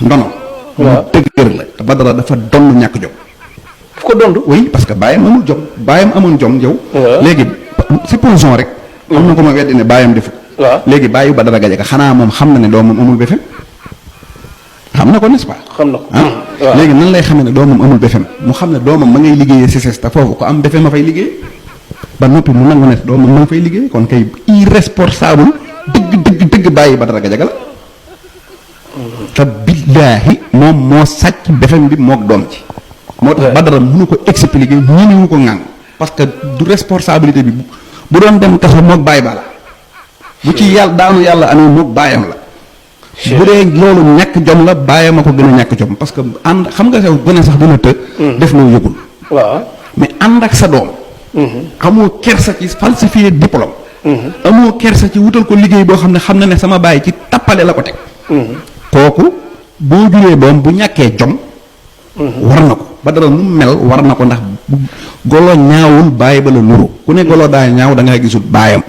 ndono. waaw dëgër la te Badara dafa donn ñàkk jom. daf ko dond. oui parce que bàyyam amul jom bàyyam amoon jom yow. léegi supposons rek. am na ko ma weddi ne bàyyam defu. waaw léegi bàyyi Badara Gadiaga xanaa moom xam na ne doomam amul BFEM xam na ko n'est-ce pas. xam na ko ah léegi nan lay xamee ne doomam amul BFEM mu xam ne doomam ma ngay liggéeyee CCS te foofu ko am BFEM ma fay liggéey ba noppi mu nangu ne doomam ma nga fay liggéey kon kay irresponsable dëgg bàyyi Badara Gadiaga la. te billaahi moom moo sàcc BFEM bi moog doom ci. moo tax Badara mënu ko expliquer ñënewu ko ŋàng parce que du responsabilité bi bu doon dem kaso moog bàyyi ba la bu ci yàlla daanu yàlla amee moog bàyyam la. bu dee loolu ñàkk jom la bàyyam a ko gën a ñàkk jom parce que ànd xam nga sew gone sax dina të. def loo yëgul. waaw mais ànd ak sa doom. amoo kersa ci falsifier diplôme. amoo kersa ci wutal ko liggéey boo xam ne sama bàyyi ci tappale la ko teg. kooku boo juree doom bu ñàkkee jom. war na ko Badara nu mel war na ko ndax golo ñaawul bàyyi ba la nuru ku ne golo daa ñaaw da ngaa gisul baayam.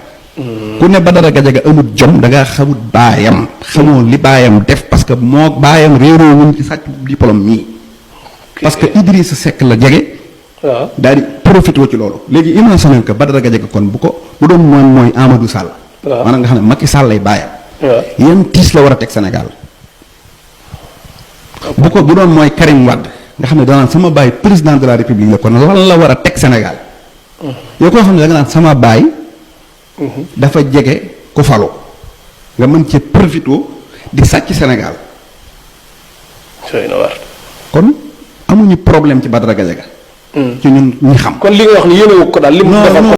ku ne Badara Gadiaga amut jom da ngaa xamut baayam. xamoo li baayam def parce que moo baayam réeroo wuñ ci sàcc diplôme mii. parce que Idrissa Seck la jege. waaw daal di profité ci loolu. léegi imaginer que Badara Gadiaga kon bu doon mooy Amadou Sall. waaw maanaam nga xam ne Macky Sall lay baayam. waaw yan tiis la war a teg Sénégal. bu doon mooy Karim Wade nga xam ne danaan sama baay président de la république la kon lan la war a teg Sénégal. yow koo xam ne da nga naan sama baay. dafa jege ku falu nga mën cee profité di sàcc Sénégal. kon amuñu problème ci Badara Gadiaga. ci ñun ñi xam. kon li nga wax ni yéen a ko daal lim.